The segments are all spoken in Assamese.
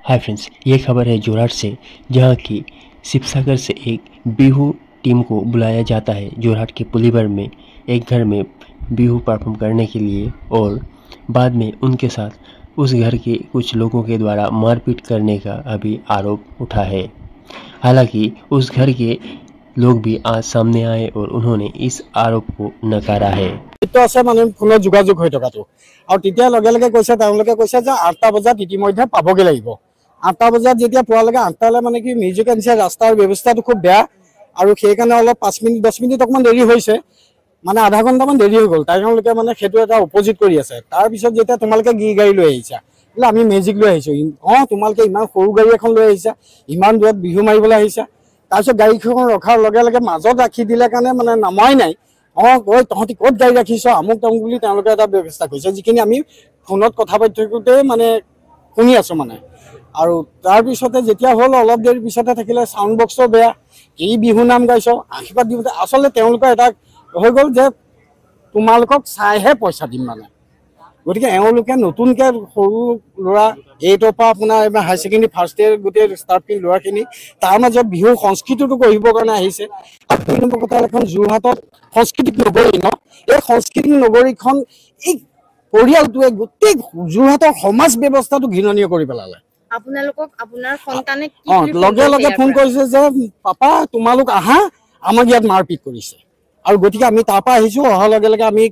हाय फ्रेंड्स, ये खबर है जोरहाट से, जहां की शिवसागर से एक बिहू टीम को बुलाया जाता है जोरहाट के पुलीबर में एक घर में बिहू परफॉर्म करने के लिए, और बाद में उनके साथ उस घर के कुछ लोगों के द्वारा मारपीट करने का अभी आरोप उठा है। हालांकि उस घर के लोग भी आज सामने आए और उन्होंने इस आरोप को नकारा है। মানে ফোনত যোগাযোগ হৈ থকাটো আৰু তেতিয়া লগে লগে কৈছে তেওঁলোকে কৈছে যে 8টা বজাত ইতিমধ্যে পাবগে লাগিব। 8টা বজাত যেতিয়া পোৱালৈকে 8টালে মানে কি মিউজিক এনচিয়াৰ ৰাস্তাৰ ব্যৱস্থাটো খুব বেয়া আৰু সেই কাৰণে অলপ 5 মিনিট 10 মিনিট অকমান দেৰি হৈছে, মানে আধা ঘণ্টামান দেৰি হৈ গ'ল। তেওঁলোকে মানে সেইটো এটা অপোজিট কৰি আছে। তাৰ পিছত যেতিয়া তোমালোকে গাড়ী লৈ আহিছা, বোলে আমি মেজিক লৈ আহিছো, তোমালোকে ইমান সৰু গাড়ী এখন লৈ আহিছা, ইমান দূৰত বিহু মাৰিবলৈ আহিছা। তাৰপিছত গাড়ীখন ৰখাৰ লগে লগে মাজত ৰাখি দিলে কাৰণে মানে নামাই নাই, কৈ তহঁতি ক'ত গাড়ী ৰাখিছ আমুক তামুক বুলি তেওঁলোকে এটা ব্যৱস্থা কৰিছে, যিখিনি আমি ফোনত কথা পাতি থাকোঁতে মানে শুনি আছো মানে। আৰু তাৰপিছতে যেতিয়া হ'ল অলপ দেৰি পিছতে থাকিলে চাউণ্ড বক্সো বেয়া, কি বিহু নাম গাইছ আশীৰ্বাদ দিওঁতে আচলতে তেওঁলোকৰ এটা হৈ গ'ল যে তোমালোকক চাইহে পইচা দিম মানে। গতিকে এওঁলোকে নতুনকৈ সৰু ল'ৰা 8ৰ পৰা আপোনাৰ হায়াৰ ছেকেণ্ডেৰী ফাৰ্ষ্ট ইয়েৰ গোটেই ষ্টাৰ্টিং ল'ৰাখিনি তাৰ মাজত বিহু সংস্কৃতিটো কৰিবৰ কাৰণে আহিছে। আৰু কথা এখন যোৰহাটত সাংস্কৃতিক নগৰী ন, এই সাংস্কৃতিক নগৰীখন এই পৰিয়ালটোৱে গোটেই যোৰহাটৰ সমাজ ব্যৱস্থাটো ঘৃণনীয় কৰি পেলালে। আপোনালোকক আপোনাৰ সন্তানে লগে লগে ফোন কৰিছে যে পাপা তোমালোক আহা, আমাক ইয়াত মাৰপিট কৰিছে। আৰু গতিকে আমি তাৰ পৰা আহিছোঁ। অহাৰ লগে লগে আমি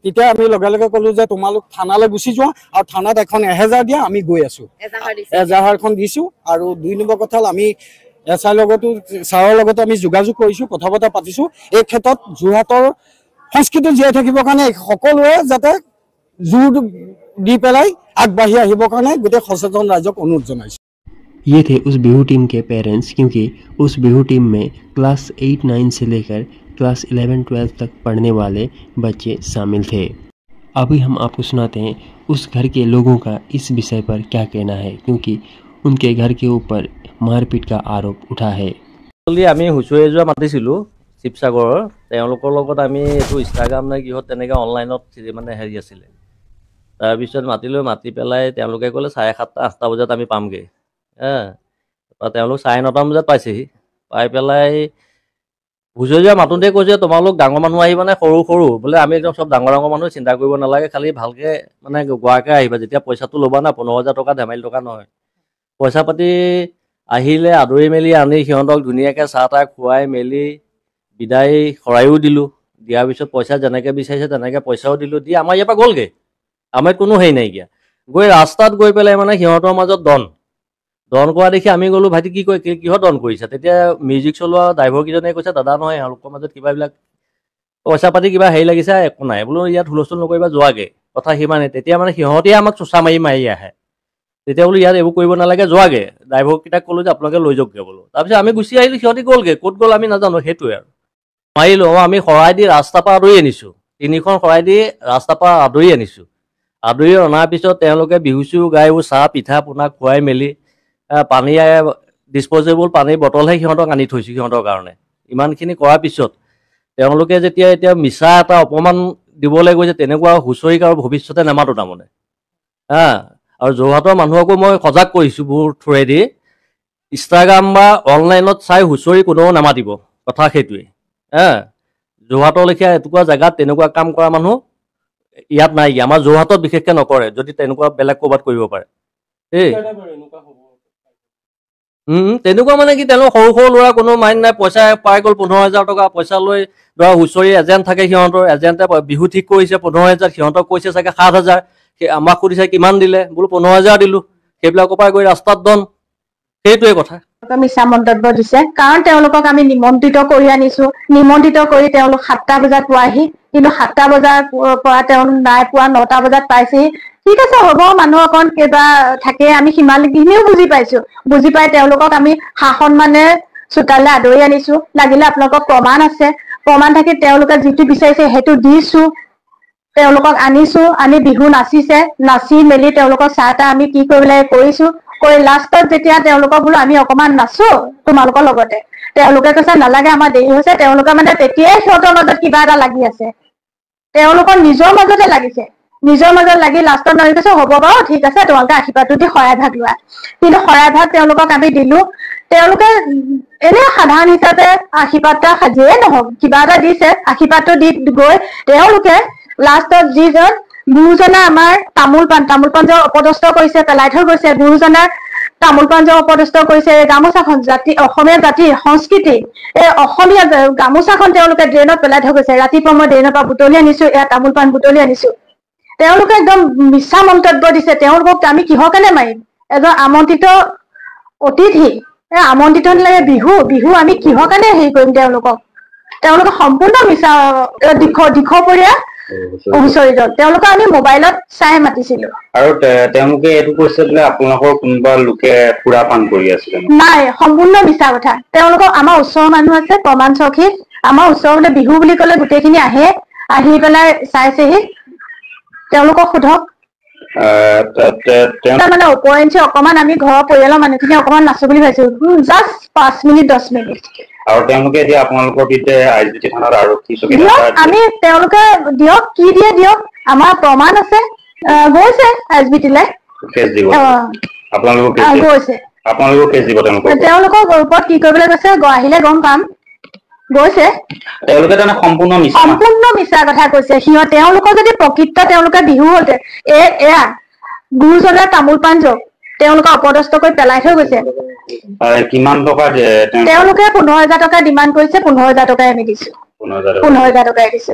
তেতিয়া আমি লগে লগে ক'লো যে তোমালোক থানালৈ গুচি যোৱা আৰু থানাত এখন 1000 দিয়া, আমি গৈ আছোঁ। এজাহাৰখন দিছোঁ। আৰু 2 নম্বৰ কথা হ'ল আমি এছআইৰ লগতো ছাৰৰ লগতো আমি যোগাযোগ কৰিছোঁ, কথা বতৰা পাতিছোঁ। এই ক্ষেত্ৰত যোৰহাটৰ সংস্কৃতি জীয়াই থাকিবৰ কাৰণে সকলোৱে যাতে জোৰ দি পেলাই আগবাঢ়ি আহিবৰ কাৰণে গোটেই সচেতন ৰাইজক অনুৰোধ জনাইছোঁ। ये थे उस बिहू टीम के पेरेंट्स, क्योंकि उस बिहू टीम में क्लास 8, 9 से लेकर क्लास 11, 12 तक पढ़ने वाले बच्चे शामिल थे। अभी हम आपको सुनाते हैं उस घर के लोगों का इस विषय पर क्या कहना है, क्योंकि उनके घर के ऊपर मारपीट का आरोप उठा है। আমি হুঁচৰি যোৱা মাতিছিলোঁ শিৱসাগৰৰ, তেওঁলোকৰ লগত আমি এইটো ইনষ্টাগ্ৰাম নে কিহত তেনেকৈ অনলাইনত মানে হেৰি আছিলে। তাৰপিছত মাতিলোঁ, মাতি পেলাই তেওঁলোকে ক'লে 7:30, 8টা বজাত আমি পামগৈ। তেওঁলোক 9:30 বজাত পাইছেহি। পাই পেলাই হুঁচৰি যোৱা মাতোঁতে কৈছে তোমালোক ডাঙৰ মানুহ আহিবানে সৰু সৰু, বোলে আমি একদম চব ডাঙৰ ডাঙৰ মানুহ, চিন্তা কৰিব নালাগে, খালি ভালকৈ মানে গোৱাকৈ আহিবা, যেতিয়া পইচাটো ল'বা না 15,000 টকা ধেমালি টকা নহয়। পইচা পাতি আহিলে আদৰি মেলি আনি সিহঁতক ধুনীয়াকৈ চাহ তাহ খুৱাই মেলি বিদায় শৰায়ো দিলোঁ। দিয়াৰ পিছত পইচা যেনেকৈ বিচাৰিছে তেনেকৈ পইচাও দিলোঁ, দি আমাৰ ইয়াৰ পৰা গ'লগৈ। আমাৰ কোনো হেৰি নাইকিয়া। গৈ ৰাস্তাত গৈ পেলাই মানে সিহঁতৰ মাজত দন কৰা দেখি আমি গ'লোঁ, ভাইটি কি কয় কিহত দন কৰিছে? তেতিয়া মিউজিক চলোৱা ড্ৰাইভাৰকেইজনে কৈছে দাদা নহয়, এওঁলোকৰ মাজত কিবা এইবিলাক পইচা পাতি কিবা হেৰি লাগিছে, একো নাই বোলো, ইয়াত হুলস্থুল নকৰিবা, যোৱাগৈ, কথা সিমানেই। তেতিয়া মানে সিহঁতে আমাক চোচা মাৰি আহে। তেতিয়া বোলো ইয়াত এইবোৰ কৰিব নালাগে, যোৱাগৈ। ড্ৰাইভাৰকেইটাক ক'লোঁ যে আপোনালোকে লৈ যাওকগৈ বোলো। তাৰপিছত আমি গুচি আহিলোঁ, সিহঁতি গ'লগৈ, ক'ত গ'ল আমি নাজানো। সেইটোৱে আৰু মাৰিলোঁ। আমি শৰাই দি ৰাস্তাৰ পৰা আদৰি আনিছোঁ, 3খন শৰাই দি ৰাস্তাৰ পৰা আদৰি আনিছোঁ। আদৰি অনাৰ পিছত তেওঁলোকে বিহু চিহু গাই চাহ পিঠা পনা খুৱাই মেলি পানী ডিছপ'জেবল পানীৰ বটলহে সিহঁতক আনি থৈছোঁ সিহঁতৰ কাৰণে। ইমানখিনি কৰাৰ পিছত তেওঁলোকে যেতিয়া এতিয়া মিছা এটা অপমান দিবলৈ গৈছে, তেনেকুৱা হুঁচৰিক আৰু ভৱিষ্যতে নেমাতো তাৰমানে। আৰু যোৰহাটৰ মানুহকো মই সজাগ কৰিছোঁ মোৰ থ্ৰুৱেদি, ইনষ্টাগ্ৰাম বা অনলাইনত চাই হুঁচৰি কোনেও নামাতিব, কথা সেইটোৱে। যোৰহাটৰ লেখীয়া এটুকুৰা জেগাত তেনেকুৱা কাম কৰা মানুহ ইয়াত নাই, আমাৰ যোৰহাটত বিশেষকৈ নকৰে। যদি তেনেকুৱা বেলেগ ক'ৰবাত কৰিব পাৰে তেনেকুৱা মানে কি, তেওঁলোক সৰু সৰু ল'ৰা কোনো মাইণ্ড নাই, পইচা পাই গ'ল 15,000 টকা পইচা লৈ। ধৰা হুঁচৰি এজেণ্ট থাকে, সিহঁতৰ এজেণ্টে বিহু ঠিক কৰিছে 15,000, সিহঁতক কৈছে চাগে 7,000, আমাক সুধিছে কিমান দিলে, বোলো 15,000 দিলোঁ। সেইবিলাকৰ পৰা গৈ ৰাস্তাত দন, সেইটোৱে কথা। মিছা মন্তব্য দিছে, কাৰণ তেওঁলোকক আমি নিমন্ত্ৰিত কৰি আনিছোঁ। নিমন্ত্ৰিত কৰি তেওঁলোক 7টা বজাত পোৱাহি, কিন্তু 7টা বজাৰ পৰা তেওঁলোক নাই পোৱা, 9টা বজাত পাইছেহি। ঠিক আছে, হ'ব, মানুহ অকণ কিবা থাকে, আমি সিমানখিনিও বুজি পাইছোঁ। বুজি পাই তেওঁলোকক আমি সন্মানে চোতালে আদৰি আনিছোঁ। লাগিলে আপোনালোকৰ প্ৰমাণ আছে, প্ৰমাণ থাকি তেওঁলোকে যিটো বিচাৰিছে সেইটো দিছোঁ। তেওঁলোকক আনিছোঁ, আনি বিহু নাচিছে, নাচি মেলি তেওঁলোকক চাহ তাহ আমি কি কৰিব লাগে কৰিছোঁ। কৰি লাষ্টত যেতিয়া তেওঁলোকক বোলো আমি অকণমান নাচো তোমালোকৰ লগতে, তেওঁলোকে কৈছে নালাগে, আমাৰ দেৰি হৈছে। তেওঁলোকে মানে তেতিয়াই সিহঁতৰ মাজত কিবা এটা লাগি আছে, তেওঁলোকৰ নিজৰ মাজতে লাগিছে। নিজৰ মাজত লাগি লাষ্টত নৰি কৈছে হ'ব বাৰু ঠিক আছে তোমালোকে আশীৰ্বাদটো দি শৰাই ভাগ লোৱা কিন্তু শৰাই ভাগ তেওঁলোকক আমি দিলো তেওঁলোকে এনে সাধাৰণ হিচাপে আশীৰ্বাদটা যিয়ে নহওক কিবা এটা দিছে আশীৰ্বাদটো দি গৈ তেওঁলোকে লাষ্টত যিজন গুৰুজনা আমাৰ তামোল পাণ যে অপদস্থ কৰিছে পেলাই থৈ গৈছে গুৰুজনাৰ তামোল পাণ যে অপদস্থ কৰিছে গামোচাখন জাতি অসমীয়া জাতিৰ সংস্কৃতি এই অসমীয়া গামোচাখন তেওঁলোকে ড্ৰেইনত পেলাই থৈ গৈছে ৰাতিপুৱা মই ড্ৰেইনৰ পৰা বুটলি আনিছো এয়া তামোল পাণ বুটলি আনিছো তেওঁলোকে একদম মিছা মন্তব্য দিছে তেওঁলোকক আমি কিহৰ কাৰণে মাৰিম এজন আমন্ত্ৰিত অতিথি আমন্ত্ৰিত লাগে বিহু আমি কিহৰ কাৰণে হেৰি কৰিম তেওঁলোকে সম্পূৰ্ণ মিছা দিশপৰীয়া হুঁচৰিত তেওঁলোকে আমি মোবাইলত চাই মাতিছিলো আৰু তেওঁলোকে এইটো কৈছে বোলে আপোনালোকৰ কোনোবা লোকে পুৰা পান কৰি আছিলে নাই সম্পূৰ্ণ মিছা কথা তেওঁলোকক আমাৰ ওচৰৰ মানুহ আছে প্ৰমাণ সখী আমাৰ ওচৰতে বিহু বুলি ক'লে গোটেইখিনি আহি পেলাই চাইছেহি তেওঁলোকক সোধক মানে ওপৰেঞ্চি অকমান আমি ঘৰৰ পৰিয়ালৰ মানুহখিনি অকমান নাচো বুলি ভাবিছো জাষ্ট 5 মিনিট 10 মিনিট আৰু তেওঁলোকে এতিয়া আপোনালোকৰ বিৰুদ্ধে আইজিটি থানাত আৰক্ষী আমি তেওঁলোকে দিয়ক কি দিয়ে দিয়ক আমাৰ প্ৰমাণ আছে গৈছে আইজিটিলে কেছ দিব আপোনালোকৰ গৈছে কেছ দিব তেওঁলোকৰ ওপৰত কি কৰিবলৈ গৈছে আহিলে গম পাম গৈছে তেওঁলোকে তাৰমানে সম্পূৰ্ণ মিছা কথা কৈছে তেওঁলোকৰ যদি প্ৰকৃত তেওঁলোকে বিহু হতে এয়া গুৰুজনাৰ তামোল পাণ যোগ তেওঁলোকে অপদস্থ কৰি পেলাই থৈ গৈছে কিমান টকা তেওঁলোকে 15,000 টকা ডিমাণ্ড কৰিছে 15,000 টকাই আমি দিছো 15,000 টকাই দিছো